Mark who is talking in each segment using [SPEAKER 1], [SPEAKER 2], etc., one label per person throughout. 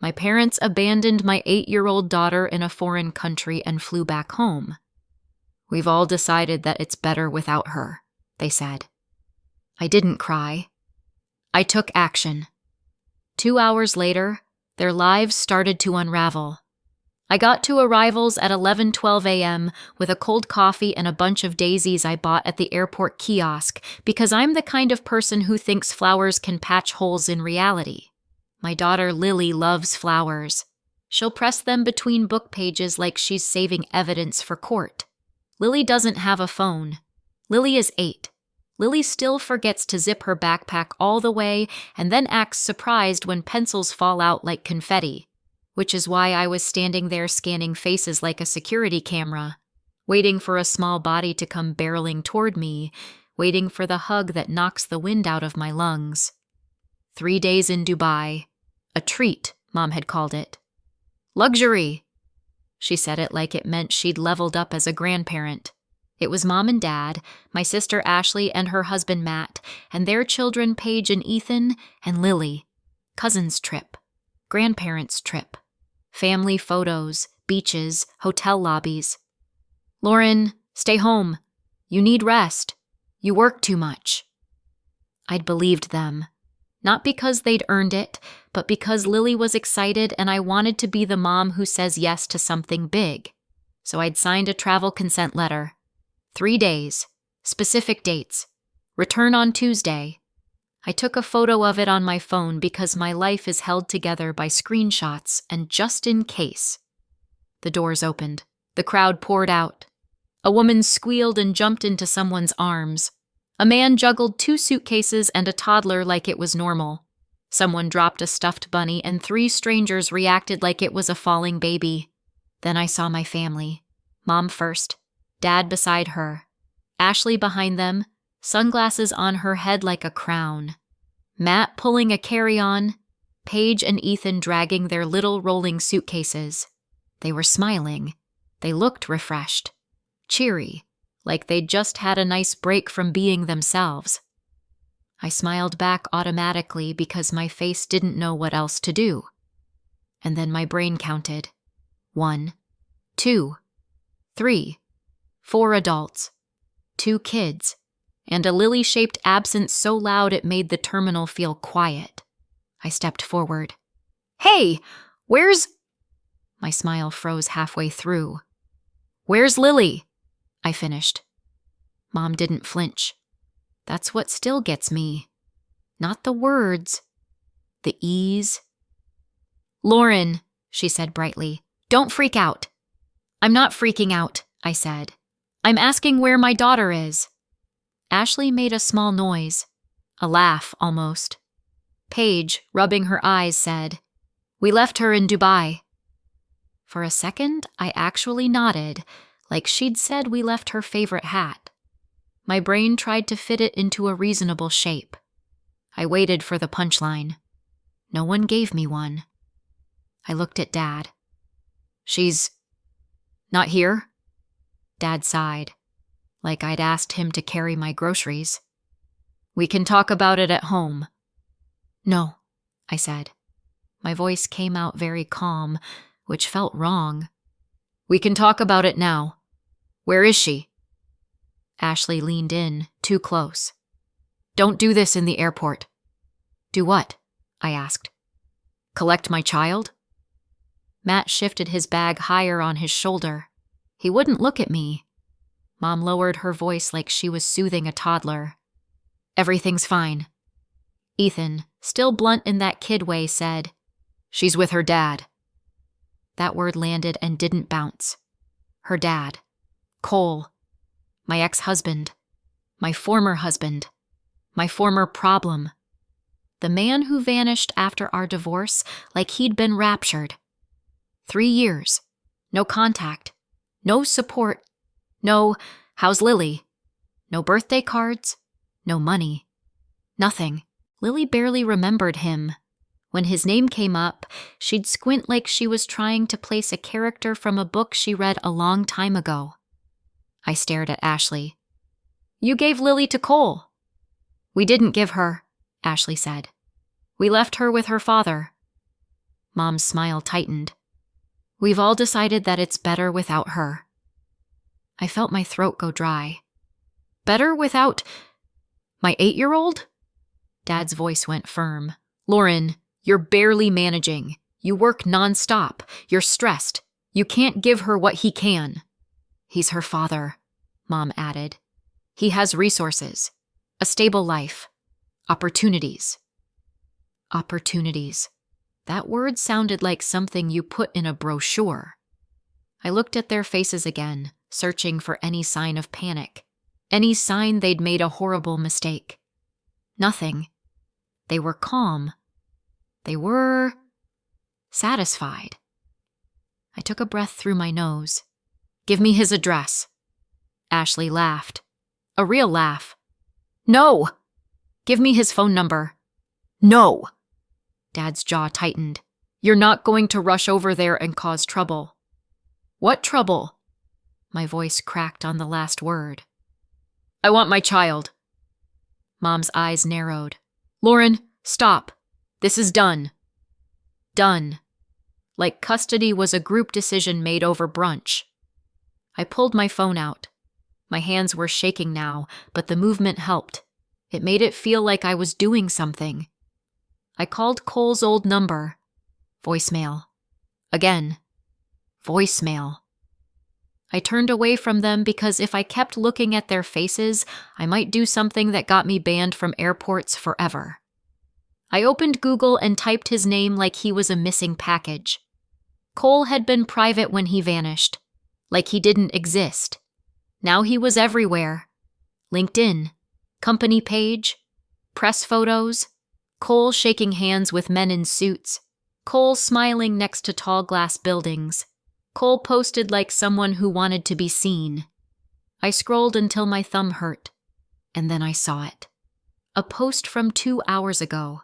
[SPEAKER 1] My parents abandoned my 8-year-old daughter in a foreign country and flew back home. We've all decided that it's better without her, they said. I didn't cry. I took action. 2 hours later, their lives started to unravel. I got to arrivals at 11:12 a.m. with a cold coffee and a bunch of daisies I bought at the airport kiosk because I'm the kind of person who thinks flowers can patch holes in reality. My daughter Lily loves flowers. She'll press them between book pages like she's saving evidence for court. Lily doesn't have a phone. Lily is 8. Lily still forgets to zip her backpack all the way and then acts surprised when pencils fall out like confetti, which is why I was standing there scanning faces like a security camera, waiting for a small body to come barreling toward me, waiting for the hug that knocks the wind out of my lungs. 3 days in Dubai. A treat, Mom had called it. Luxury. She said it like it meant she'd leveled up as a grandparent. It was Mom and Dad, my sister Ashley and her husband Matt, and their children Paige and Ethan, and Lily. Cousins trip. Grandparents trip. Family photos, beaches, hotel lobbies. Lauren, stay home. You need rest. You work too much. I'd believed them. Not because they'd earned it, but because Lily was excited and I wanted to be the mom who says yes to something big. So I'd signed a travel consent letter. 3 days. Specific dates. Return on Tuesday. I took a photo of it on my phone because my life is held together by screenshots and just in case. The doors opened. The crowd poured out. A woman squealed and jumped into someone's arms. A man juggled 2 suitcases and a toddler like it was normal. Someone dropped a stuffed bunny and 3 strangers reacted like it was a falling baby. Then I saw my family. Mom first, Dad beside her, Ashley behind them, sunglasses on her head like a crown, Matt pulling a carry-on, Paige and Ethan dragging their little rolling suitcases. They were smiling. They looked refreshed, cheery, like they'd just had a nice break from being themselves. I smiled back automatically because my face didn't know what else to do. And then my brain counted. 1, 2, 3, 4 adults, 2 kids, and a lily-shaped absence so loud it made the terminal feel quiet. I stepped forward. Hey, where's... My smile froze halfway through. Where's Lily? I finished. Mom didn't flinch. That's what still gets me. Not the words. The ease. Lauren, she said brightly, don't freak out. I'm not freaking out, I said. I'm asking where my daughter is. Ashley made a small noise. A laugh, almost. Paige, rubbing her eyes, said, We left her in Dubai. For a second, I actually nodded, like she'd said we left her favorite hat. My brain tried to fit it into a reasonable shape. I waited for the punchline. No one gave me one. I looked at Dad. She's not here? Dad sighed, like I'd asked him to carry my groceries. We can talk about it at home. No, I said. My voice came out very calm, which felt wrong. We can talk about it now. Where is she? Ashley leaned in, too close. Don't do this in the airport. Do what? I asked. Collect my child? Matt shifted his bag higher on his shoulder. He wouldn't look at me. Mom lowered her voice like she was soothing a toddler. Everything's fine. Ethan, still blunt in that kid way, said, She's with her dad. That word landed and didn't bounce. Her dad. Cole. My ex-husband. My former husband. My former problem. The man who vanished after our divorce like he'd been raptured. 3 years. No contact. No support. No, how's Lily? No birthday cards. No money. Nothing. Lily barely remembered him. When his name came up, she'd squint like she was trying to place a character from a book she read a long time ago. I stared at Ashley. You gave Lily to Cole. We didn't give her, Ashley said. We left her with her father. Mom's smile tightened. We've all decided that it's better without her. I felt my throat go dry. Better without my 8-year-old? Dad's voice went firm. Lauren, you're barely managing. You work nonstop. You're stressed. You can't give her what he can. He's her father, Mom added. He has resources, a stable life, opportunities. Opportunities. That word sounded like something you put in a brochure. I looked at their faces again, searching for any sign of panic, any sign they'd made a horrible mistake. Nothing. They were calm. They were satisfied. I took a breath through my nose. Give me his address. Ashley laughed. A real laugh. No! Give me his phone number. No! Dad's jaw tightened. You're not going to rush over there and cause trouble. What trouble? My voice cracked on the last word. I want my child. Mom's eyes narrowed. Lauren, stop. This is done. Done. Like custody was a group decision made over brunch. I pulled my phone out. My hands were shaking now, but the movement helped. It made it feel like I was doing something. I called Cole's old number. Voicemail. Again. Voicemail. I turned away from them because if I kept looking at their faces, I might do something that got me banned from airports forever. I opened Google and typed his name like he was a missing package. Cole had been private when he vanished, like he didn't exist. Now he was everywhere. LinkedIn, company page, press photos, Cole shaking hands with men in suits, Cole smiling next to tall glass buildings. Cole posted like someone who wanted to be seen. I scrolled until my thumb hurt, and then I saw it. A post from 2 hours ago.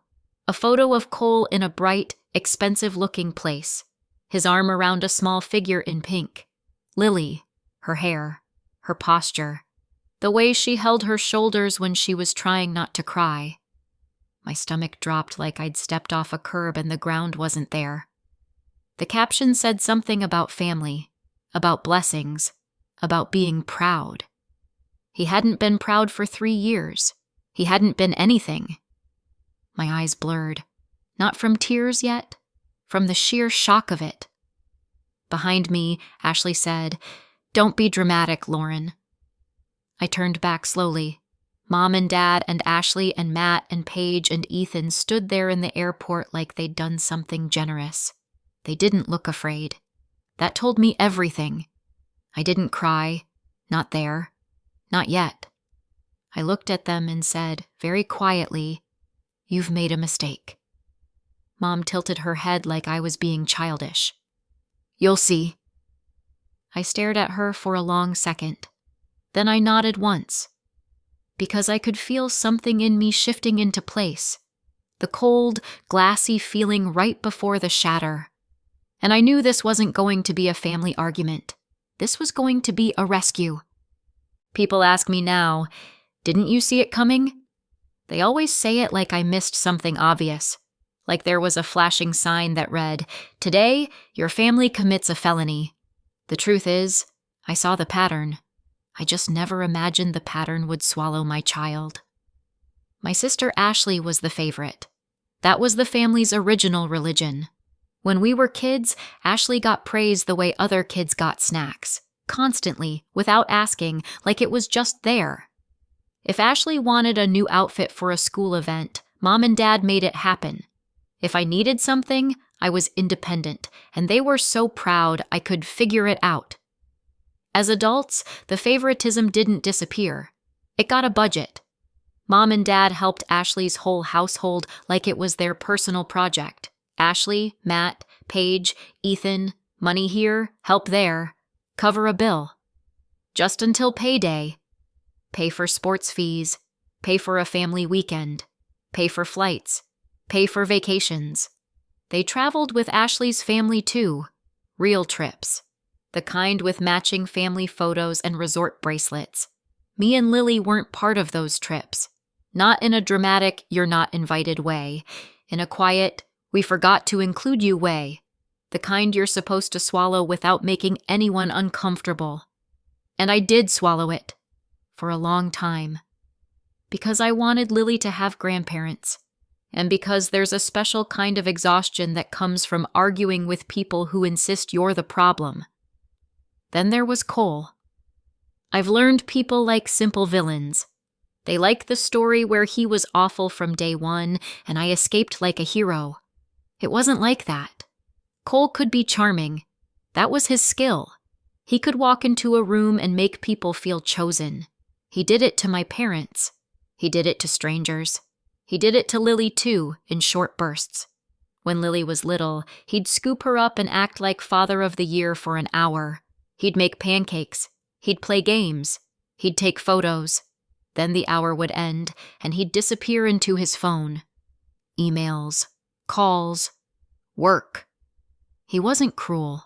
[SPEAKER 1] A photo of Cole in a bright, expensive-looking place, his arm around a small figure in pink. Lily, her hair, her posture, the way she held her shoulders when she was trying not to cry. My stomach dropped like I'd stepped off a curb and the ground wasn't there. The caption said something about family, about blessings, about being proud. He hadn't been proud for 3 years. He hadn't been anything. My eyes blurred, not from tears yet, from the sheer shock of it. Behind me, Ashley said, "Don't be dramatic, Lauren." I turned back slowly. Mom and Dad and Ashley and Matt and Paige and Ethan stood there in the airport like they'd done something generous. They didn't look afraid. That told me everything. I didn't cry. Not there. Not yet. I looked at them and said, very quietly, "You've made a mistake." Mom tilted her head like I was being childish. "You'll see." I stared at her for a long second. Then I nodded once, because I could feel something in me shifting into place, the cold, glassy feeling right before the shatter. And I knew this wasn't going to be a family argument. This was going to be a rescue. People ask me now, "Didn't you see it coming?" They always say it like I missed something obvious, like there was a flashing sign that read, "Today, your family commits a felony." The truth is, I saw the pattern. I just never imagined the pattern would swallow my child. My sister Ashley was the favorite. That was the family's original religion. When we were kids, Ashley got praise the way other kids got snacks, constantly, without asking, like it was just there. If Ashley wanted a new outfit for a school event, Mom and Dad made it happen. If I needed something, I was independent, and they were so proud I could figure it out. As adults, the favoritism didn't disappear. It got a budget. Mom and Dad helped Ashley's whole household like it was their personal project. Ashley, Matt, Paige, Ethan, money here, help there, cover a bill. Just until payday. Pay for sports fees, pay for a family weekend, pay for flights, pay for vacations. They traveled with Ashley's family too. Real trips. The kind with matching family photos and resort bracelets. Me and Lily weren't part of those trips. Not in a dramatic, you're not invited way. In a quiet, We forgot to include you whey, the kind you're supposed to swallow without making anyone uncomfortable. And I did swallow it, for a long time, because I wanted Lily to have grandparents, and because there's a special kind of exhaustion that comes from arguing with people who insist you're the problem. Then there was Cole. I've learned people like simple villains. They like the story where he was awful from day one and I escaped like a hero. It wasn't like that. Cole could be charming. That was his skill. He could walk into a room and make people feel chosen. He did it to my parents. He did it to strangers. He did it to Lily too, in short bursts. When Lily was little, he'd scoop her up and act like Father of the Year for an hour. He'd make pancakes. He'd play games. He'd take photos. Then the hour would end, and he'd disappear into his phone. Emails, calls, work. He wasn't cruel.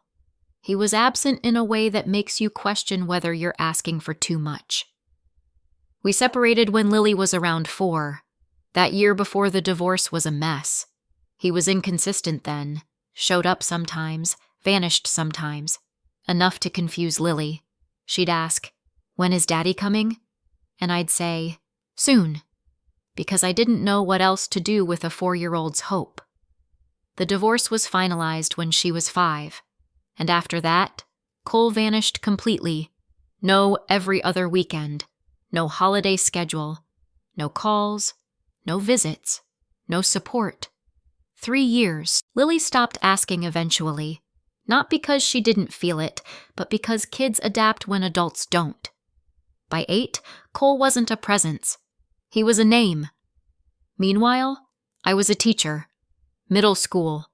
[SPEAKER 1] He was absent in a way that makes you question whether you're asking for too much. We separated when Lily was around 4. That year before the divorce was a mess. He was inconsistent then, showed up sometimes, vanished sometimes, enough to confuse Lily. She'd ask, "When is Daddy coming?" And I'd say, "Soon," because I didn't know what else to do with a 4-year-old's hope. The divorce was finalized when she was 5, and after that, Cole vanished completely. No every other weekend, no holiday schedule, no calls, no visits, no support. 3 years. Lily stopped asking eventually, not because she didn't feel it, but because kids adapt when adults don't. By 8, Cole wasn't a presence. He was a name. Meanwhile, I was a teacher. Middle school.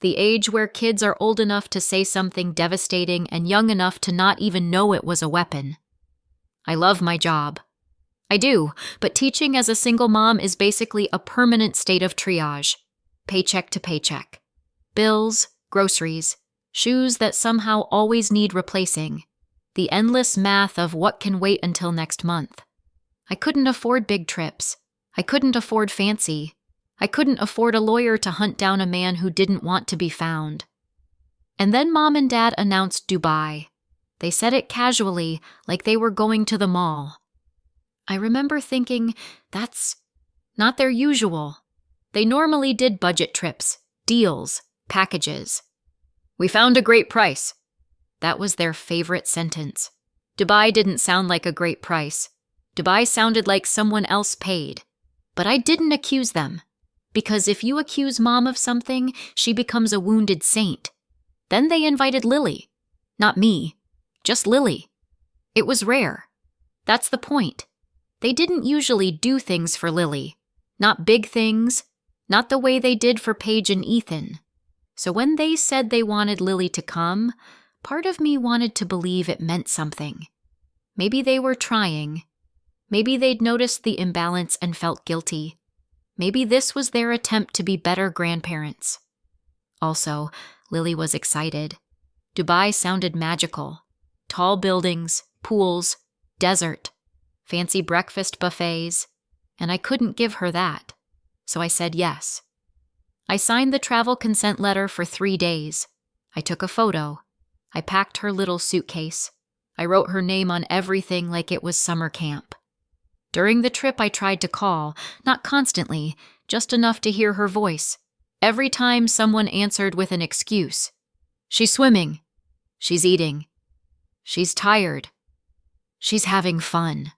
[SPEAKER 1] The age where kids are old enough to say something devastating and young enough to not even know it was a weapon. I love my job. I do, but teaching as a single mom is basically a permanent state of triage. Paycheck to paycheck. Bills, groceries, shoes that somehow always need replacing. The endless math of what can wait until next month. I couldn't afford big trips. I couldn't afford fancy. I couldn't afford a lawyer to hunt down a man who didn't want to be found. And then Mom and Dad announced Dubai. They said it casually, like they were going to the mall. I remember thinking, that's not their usual. They normally did budget trips, deals, packages. "We found a great price." That was their favorite sentence. Dubai didn't sound like a great price. Dubai sounded like someone else paid. But I didn't accuse them. Because if you accuse Mom of something, she becomes a wounded saint. Then they invited Lily. Not me. Just Lily. It was rare. That's the point. They didn't usually do things for Lily. Not big things. Not the way they did for Paige and Ethan. So when they said they wanted Lily to come, part of me wanted to believe it meant something. Maybe they were trying. Maybe they'd noticed the imbalance and felt guilty. Maybe this was their attempt to be better grandparents. Also, Lily was excited. Dubai sounded magical. Tall buildings, pools, desert, fancy breakfast buffets, and I couldn't give her that. So I said yes. I signed the travel consent letter for 3 days. I took a photo. I packed her little suitcase. I wrote her name on everything like it was summer camp. During the trip, I tried to call, not constantly, just enough to hear her voice. Every time someone answered with an excuse. She's swimming. She's eating. She's tired. She's having fun.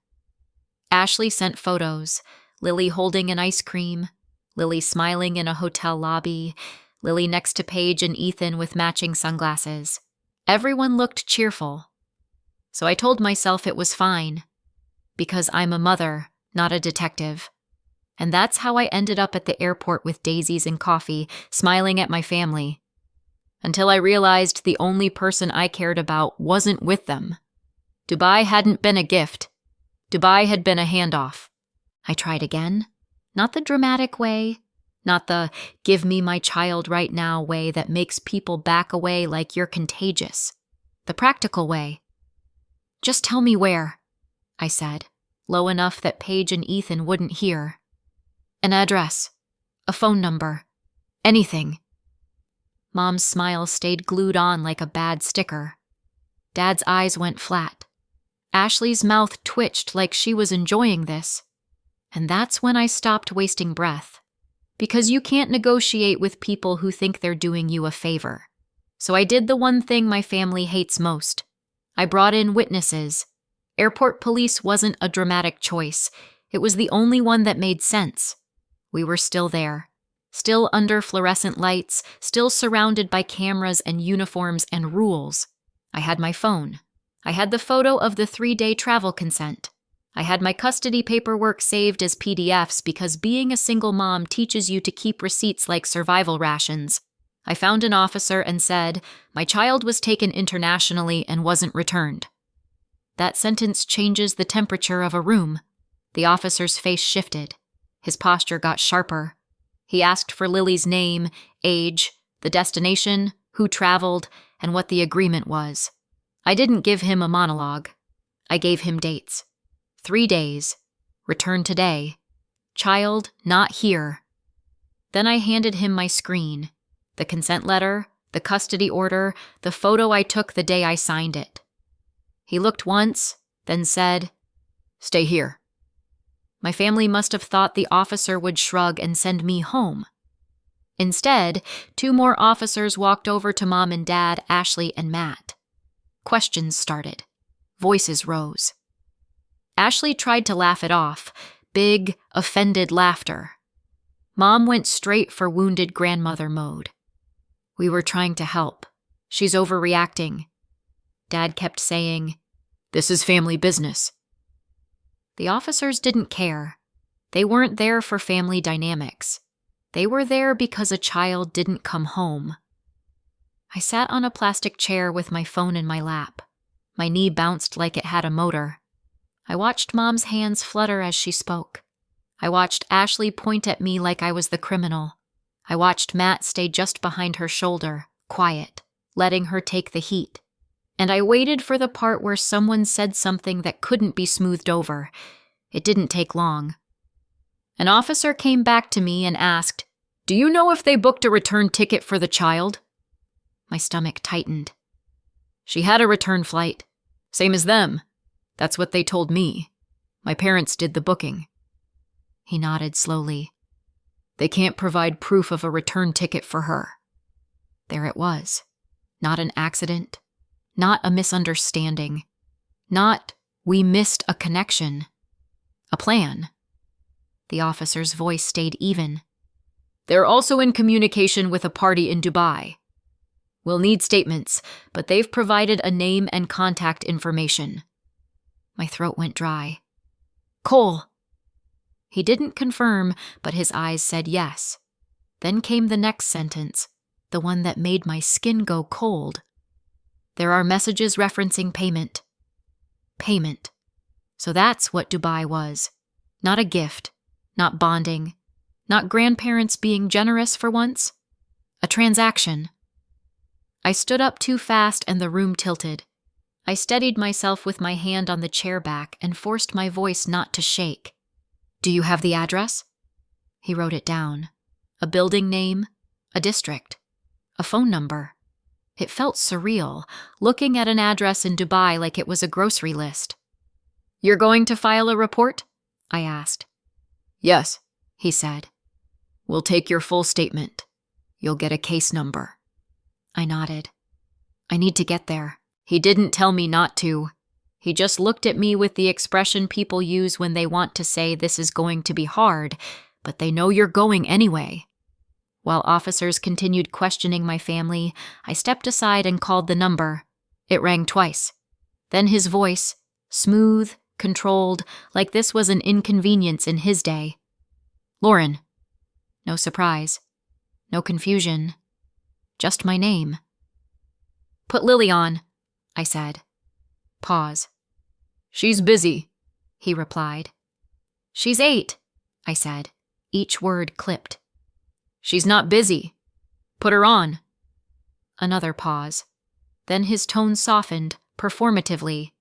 [SPEAKER 1] Ashley sent photos. Lily holding an ice cream. Lily smiling in a hotel lobby. Lily next to Paige and Ethan with matching sunglasses. Everyone looked cheerful. So I told myself it was fine. Because I'm a mother, not a detective. And that's how I ended up at the airport with daisies and coffee, smiling at my family. Until I realized the only person I cared about wasn't with them. Dubai hadn't been a gift. Dubai had been a handoff. I tried again. Not the dramatic way. Not the give me my child right now way that makes people back away like you're contagious. The practical way. Just tell me where, I said, low enough that Paige and Ethan wouldn't hear. An address. A phone number. Anything. Mom's smile stayed glued on like a bad sticker. Dad's eyes went flat. Ashley's mouth twitched like she was enjoying this. And that's when I stopped wasting breath. Because you can't negotiate with people who think they're doing you a favor. So I did the one thing my family hates most. I brought in witnesses. Airport police wasn't a dramatic choice. It was the only one that made sense. We were still there. Still under fluorescent lights, still surrounded by cameras and uniforms and rules. I had my phone. I had the photo of the 3-day travel consent. I had my custody paperwork saved as PDFs because being a single mom teaches you to keep receipts like survival rations. I found an officer and said, "My child was taken internationally and wasn't returned." That sentence changes the temperature of a room. The officer's face shifted. His posture got sharper. He asked for Lily's name, age, the destination, who traveled, and what the agreement was. I didn't give him a monologue. I gave him dates. 3 days. Return today. Child not here. Then I handed him my screen, the consent letter, the custody order, the photo I took the day I signed it. He looked once, then said, "Stay here." My family must have thought the officer would shrug and send me home. Instead, 2 more officers walked over to Mom and Dad, Ashley and Matt. Questions started. Voices rose. Ashley tried to laugh it off, big, offended laughter. Mom went straight for wounded grandmother mode. We were trying to help. She's overreacting. Dad kept saying, "This is family business." The officers didn't care. They weren't there for family dynamics. They were there because a child didn't come home. I sat on a plastic chair with my phone in my lap. My knee bounced like it had a motor. I watched Mom's hands flutter as she spoke. I watched Ashley point at me like I was the criminal. I watched Matt stay just behind her shoulder, quiet, letting her take the heat. And I waited for the part where someone said something that couldn't be smoothed over. It didn't take long. An officer came back to me and asked, "Do you know if they booked a return ticket for the child?" My stomach tightened. "She had a return flight. Same as them. That's what they told me. My parents did the booking." He nodded slowly. "They can't provide proof of a return ticket for her." There it was. Not an accident. Not a misunderstanding. Not, we missed a connection. A plan. The officer's voice stayed even. "They're also in communication with a party in Dubai. We'll need statements, but they've provided a name and contact information." My throat went dry. "Cole." He didn't confirm, but his eyes said yes. Then came the next sentence, the one that made my skin go cold. "There are messages referencing payment." Payment. So that's what Dubai was. Not a gift. Not bonding. Not grandparents being generous for once. A transaction. I stood up too fast and the room tilted. I steadied myself with my hand on the chair back and forced my voice not to shake. "Do you have the address?" He wrote it down. A building name, a district, a phone number. It felt surreal, looking at an address in Dubai like it was a grocery list. "You're going to file a report?" I asked. "Yes," he said. "We'll take your full statement. You'll get a case number." I nodded. I need to get there. He didn't tell me not to. He just looked at me with the expression people use when they want to say this is going to be hard, but they know you're going anyway. While officers continued questioning my family, I stepped aside and called the number. It rang twice. Then his voice, smooth, controlled, like this was an inconvenience in his day. "Lauren." No surprise. No confusion. Just my name. "Put Lily on," I said. Pause. "She's busy," he replied. "She's 8, I said, each word clipped. "She's not busy. Put her on." Another pause. Then his tone softened, performatively.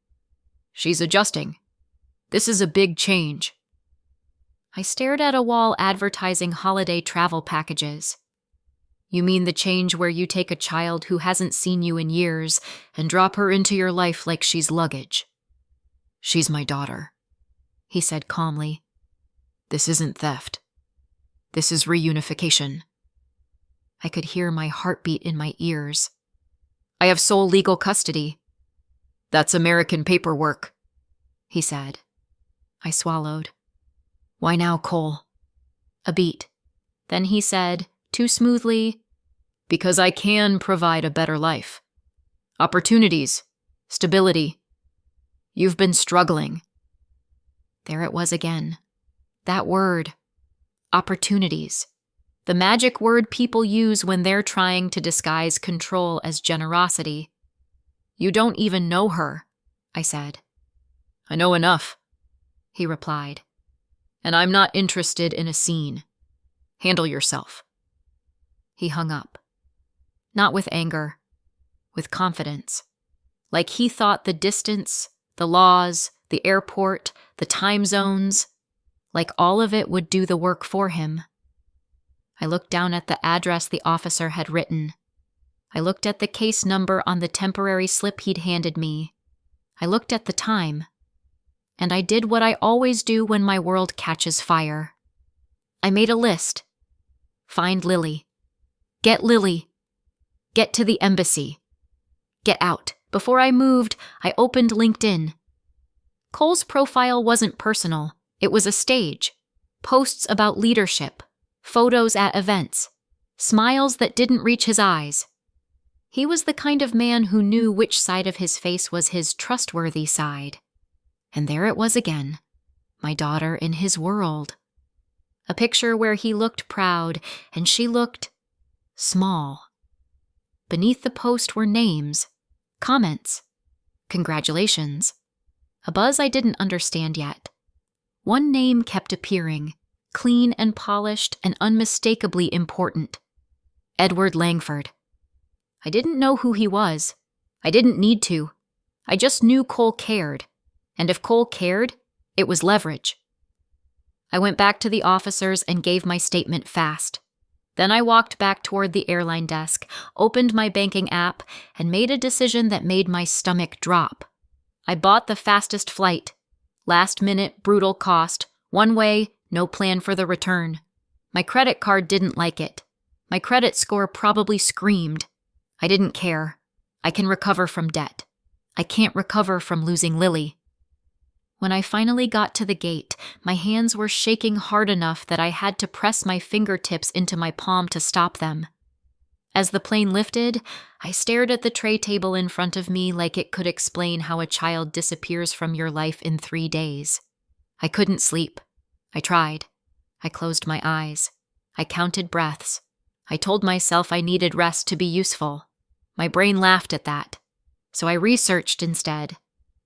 [SPEAKER 1] "She's adjusting. This is a big change." I stared at a wall advertising holiday travel packages. You mean the change where you take a child who hasn't seen you in years and drop her into your life like she's luggage. She's my daughter, he said calmly. This isn't theft. This is reunification. I could hear my heartbeat in my ears. I have sole legal custody. That's American paperwork, he said. I swallowed. Why now, Cole? A beat. Then he said, too smoothly, because I can provide a better life. Opportunities. Stability. You've been struggling. There it was again. That word. Opportunities. The magic word people use when they're trying to disguise control as generosity. You don't even know her, I said. I know enough, he replied. And I'm not interested in a scene. Handle yourself. He hung up. Not with anger, with confidence. Like he thought the distance, the laws, the airport, the time zones, like all of it would do the work for him. I looked down at the address the officer had written. I looked at the case number on the temporary slip he'd handed me. I looked at the time. And I did what I always do when my world catches fire. I made a list. Find Lily. Get Lily. Get to the embassy. Get out. Before I moved, I opened LinkedIn. Cole's profile wasn't personal. It was a stage. Posts about leadership. Photos at events. Smiles that didn't reach his eyes. He was the kind of man who knew which side of his face was his trustworthy side. And there it was again. My daughter in his world. A picture where he looked proud and she looked small. Beneath the post were names, comments, congratulations. A buzz I didn't understand yet. One name kept appearing, clean and polished and unmistakably important. Edward Langford. I didn't know who he was. I didn't need to. I just knew Cole cared. And if Cole cared, it was leverage. I went back to the officers and gave my statement fast. Then I walked back toward the airline desk, opened my banking app, and made a decision that made my stomach drop. I bought the fastest flight. Last minute, brutal cost. One way, no plan for the return. My credit card didn't like it. My credit score probably screamed. I didn't care. I can recover from debt. I can't recover from losing Lily. When I finally got to the gate, my hands were shaking hard enough that I had to press my fingertips into my palm to stop them. As the plane lifted, I stared at the tray table in front of me like it could explain how a child disappears from your life in 3 days. I couldn't sleep. I tried. I closed my eyes. I counted breaths. I told myself I needed rest to be useful. My brain laughed at that. So I researched instead.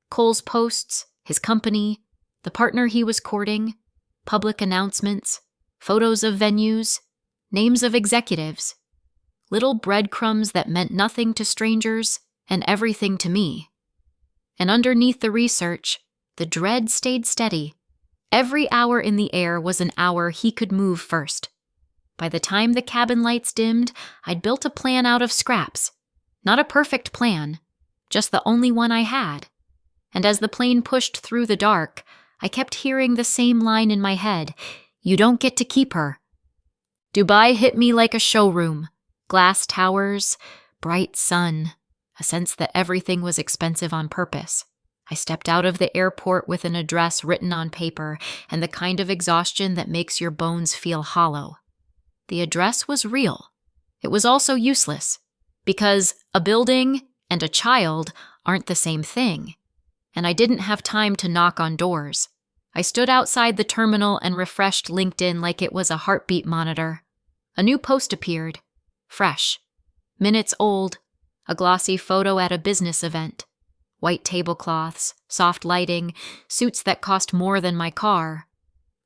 [SPEAKER 1] Cole's posts, his company, the partner he was courting, public announcements, photos of venues, names of executives, little breadcrumbs that meant nothing to strangers and everything to me. And underneath the research, the dread stayed steady. Every hour in the air was an hour he could move first. By the time the cabin lights dimmed, I'd built a plan out of scraps. Not a perfect plan, just the only one I had. And as the plane pushed through the dark, I kept hearing the same line in my head, "You don't get to keep her." Dubai hit me like a showroom. Glass towers, bright sun, a sense that everything was expensive on purpose. I stepped out of the airport with an address written on paper and the kind of exhaustion that makes your bones feel hollow. The address was real. It was also useless, because a building and a child aren't the same thing. And I didn't have time to knock on doors. I stood outside the terminal and refreshed LinkedIn like it was a heartbeat monitor. A new post appeared. Fresh. Minutes old. A glossy photo at a business event. White tablecloths, soft lighting, suits that cost more than my car.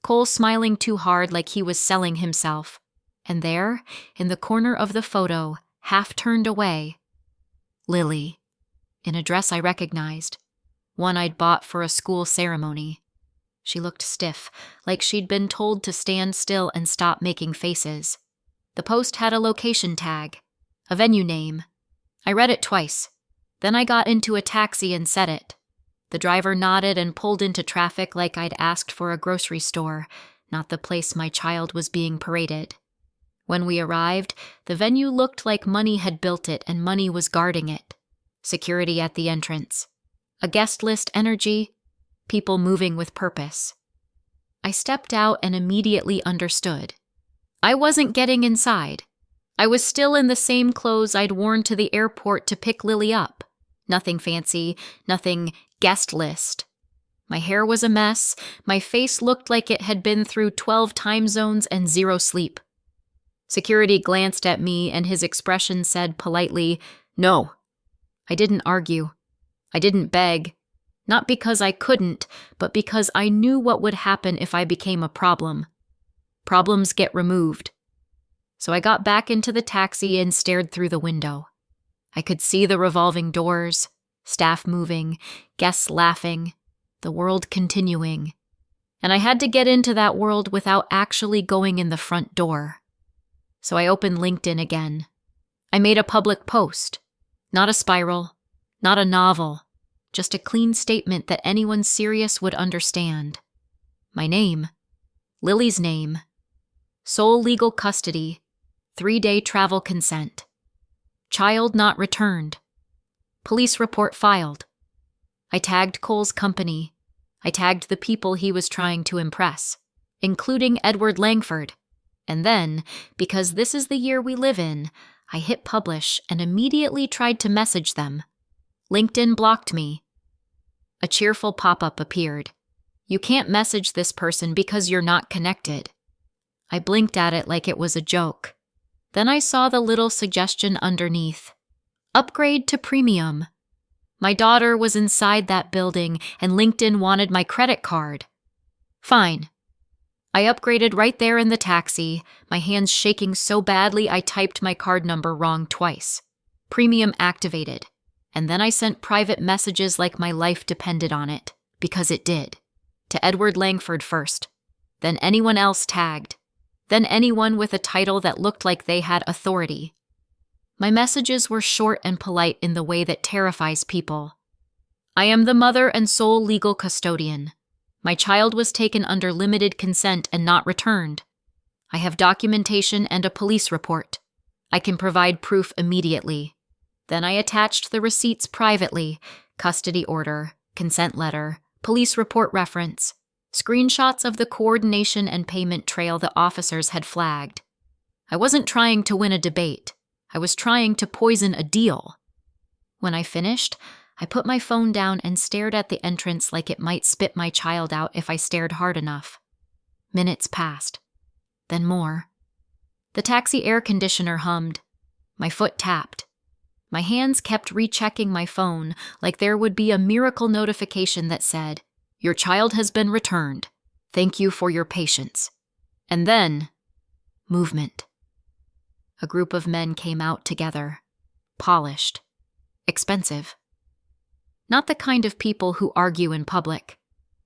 [SPEAKER 1] Cole smiling too hard like he was selling himself. And there, in the corner of the photo, half turned away, Lily, in a dress I recognized. One I'd bought for a school ceremony. She looked stiff, like she'd been told to stand still and stop making faces. The post had a location tag, a venue name. I read it twice. Then I got into a taxi and said it. The driver nodded and pulled into traffic like I'd asked for a grocery store, not the place my child was being paraded. When we arrived, the venue looked like money had built it and money was guarding it. Security at the entrance. A guest list energy. People moving with purpose. I stepped out and immediately understood. I wasn't getting inside. I was still in the same clothes I'd worn to the airport to pick Lily up. Nothing fancy, nothing guest list. My hair was a mess, my face looked like it had been through 12 time zones and 0 sleep. Security glanced at me and his expression said politely, "No." I didn't argue. I didn't beg. Not because I couldn't, but because I knew what would happen if I became a problem. Problems get removed. So I got back into the taxi and stared through the window. I could see the revolving doors, staff moving, guests laughing, the world continuing. And I had to get into that world without actually going in the front door. So I opened LinkedIn again. I made a public post. Not a spiral, not a novel, just a clean statement that anyone serious would understand. My name, Lily's name, sole legal custody, 3-day travel consent, child not returned, police report filed. I tagged Cole's company. I tagged the people he was trying to impress, including Edward Langford. And then, because this is the year we live in, I hit publish and immediately tried to message them. LinkedIn blocked me. A cheerful pop-up appeared. You can't message this person because you're not connected. I blinked at it like it was a joke. Then I saw the little suggestion underneath. Upgrade to premium. My daughter was inside that building and LinkedIn wanted my credit card. Fine. I upgraded right there in the taxi, my hands shaking so badly I typed my card number wrong twice. Premium activated. And then I sent private messages like my life depended on it, because it did. To Edward Langford first. Then anyone else tagged. Then anyone with a title that looked like they had authority. My messages were short and polite in the way that terrifies people. I am the mother and sole legal custodian. My child was taken under limited consent and not returned. I have documentation and a police report. I can provide proof immediately. Then I attached the receipts privately, custody order, consent letter, police report reference, screenshots of the coordination and payment trail the officers had flagged. I wasn't trying to win a debate. I was trying to poison a deal. When I finished, I put my phone down and stared at the entrance like it might spit my child out if I stared hard enough. Minutes passed. Then more. The taxi air conditioner hummed. My foot tapped. My hands kept rechecking my phone like there would be a miracle notification that said, "Your child has been returned. Thank you for your patience." And then, movement. A group of men came out together. Polished. Expensive. Not the kind of people who argue in public.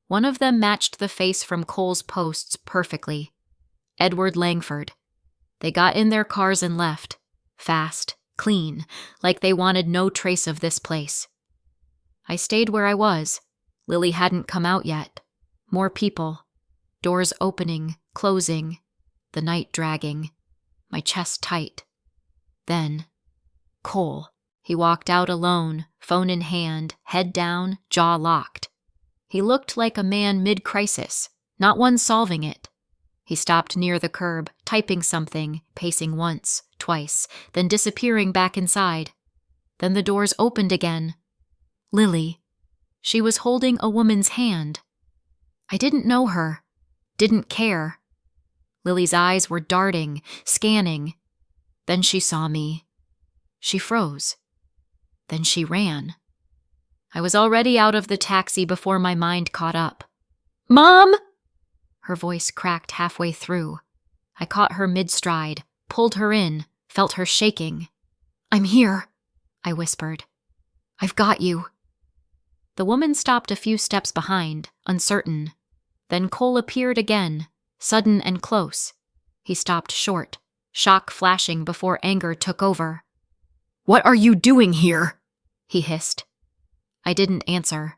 [SPEAKER 1] One of them matched the face from Cole's posts perfectly. Edward Langford. They got in their cars and left. Fast, clean, like they wanted no trace of this place. I stayed where I was. Lily hadn't come out yet. More people. Doors opening, closing. The night dragging. My chest tight. Then, Cole. He walked out alone, phone in hand, head down, jaw locked. He looked like a man mid-crisis, not one solving it. He stopped near the curb, typing something, pacing once, twice, then disappearing back inside. Then the doors opened again. Lily. She was holding a woman's hand. I didn't know her. Didn't care. Lily's eyes were darting, scanning. Then she saw me. She froze. Then she ran. I was already out of the taxi before my mind caught up. "Mom!" Her voice cracked halfway through. I caught her mid-stride, pulled her in, felt her shaking. "I'm here," I whispered. "I've got you." The woman stopped a few steps behind, uncertain. Then Cole appeared again, sudden and close. He stopped short, shock flashing before anger took over. "What are you doing here?" he hissed. I didn't answer.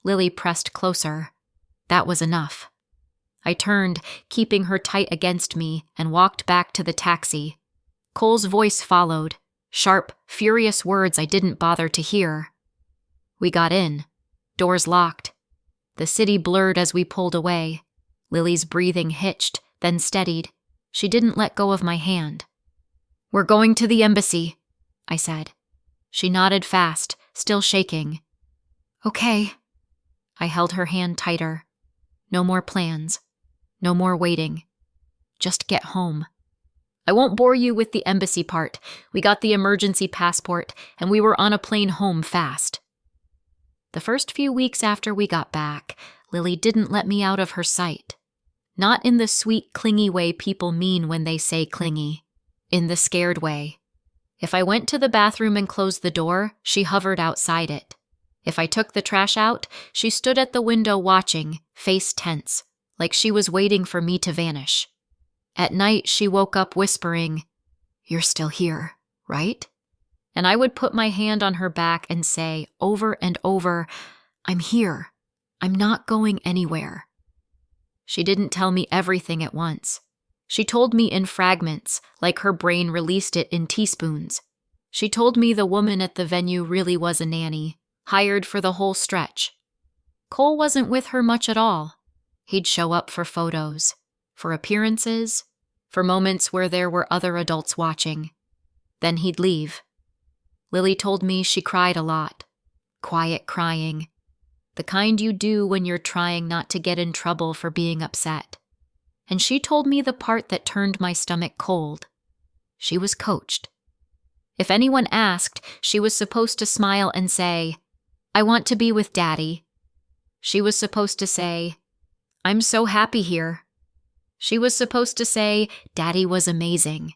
[SPEAKER 1] Lily pressed closer. That was enough. I turned, keeping her tight against me, and walked back to the taxi. Cole's voice followed, sharp, furious words I didn't bother to hear. We got in. Doors locked. The city blurred as we pulled away. Lily's breathing hitched, then steadied. She didn't let go of my hand. "We're going to the embassy," I said. She nodded fast, still shaking. "Okay." I held her hand tighter. No more plans. No more waiting. Just get home. I won't bore you with the embassy part. We got the emergency passport, and we were on a plane home fast. The first few weeks after we got back, Lily didn't let me out of her sight. Not in the sweet, clingy way people mean when they say clingy. In the scared way. If I went to the bathroom and closed the door, she hovered outside it. If I took the trash out, she stood at the window watching, face tense, like she was waiting for me to vanish. At night, she woke up whispering, "You're still here, right?" And I would put my hand on her back and say, over and over, "I'm here. I'm not going anywhere." She didn't tell me everything at once. She told me in fragments, like her brain released it in teaspoons. She told me the woman at the venue really was a nanny, hired for the whole stretch. Cole wasn't with her much at all. He'd show up for photos, for appearances, for moments where there were other adults watching. Then he'd leave. Lily told me she cried a lot. Quiet crying. The kind you do when you're trying not to get in trouble for being upset. And she told me the part that turned my stomach cold. She was coached. If anyone asked, she was supposed to smile and say, "I want to be with Daddy." She was supposed to say, "I'm so happy here." She was supposed to say, "Daddy was amazing."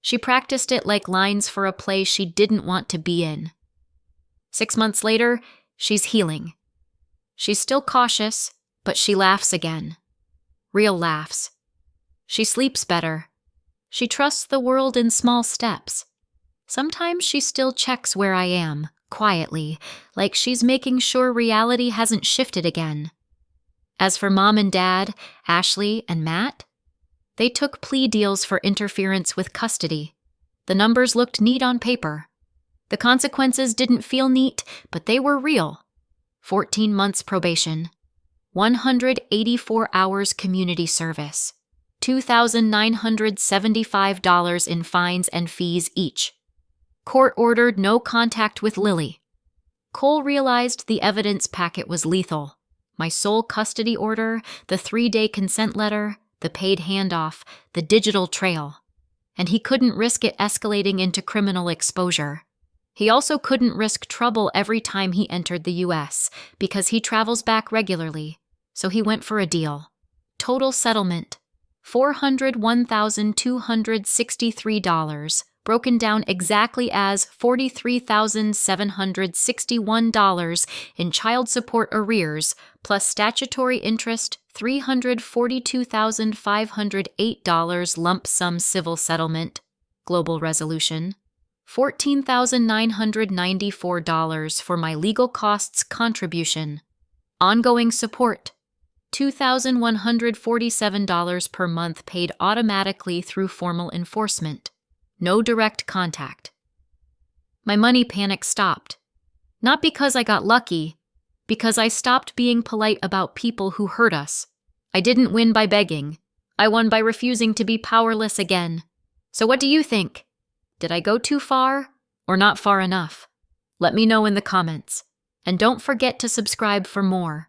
[SPEAKER 1] She practiced it like lines for a play she didn't want to be in. 6 months later, she's healing. She's still cautious, but she laughs again. Real laughs. She sleeps better. She trusts the world in small steps. Sometimes she still checks where I am, quietly, like she's making sure reality hasn't shifted again. As for Mom and Dad, Ashley and Matt, they took plea deals for interference with custody. The numbers looked neat on paper. The consequences didn't feel neat, but they were real. 14 months probation, 184 hours community service, $2,975 in fines and fees each. Court ordered no contact with Lily. Cole realized the evidence packet was lethal. My sole custody order, the 3-day consent letter, the paid handoff, the digital trail. And he couldn't risk it escalating into criminal exposure. He also couldn't risk trouble every time he entered the U.S., because he travels back regularly, so he went for a deal. Total settlement, $401,263, broken down exactly as $43,761 in child support arrears, plus statutory interest, $342,508 lump sum civil settlement, global resolution, $14,994 for my legal costs contribution, ongoing support, $2,147 per month paid automatically through formal enforcement. No direct contact. My money panic stopped. Not because I got lucky, because I stopped being polite about people who hurt us. I didn't win by begging. I won by refusing to be powerless again. So what do you think? Did I go too far or not far enough? Let me know in the comments. And don't forget to subscribe for more.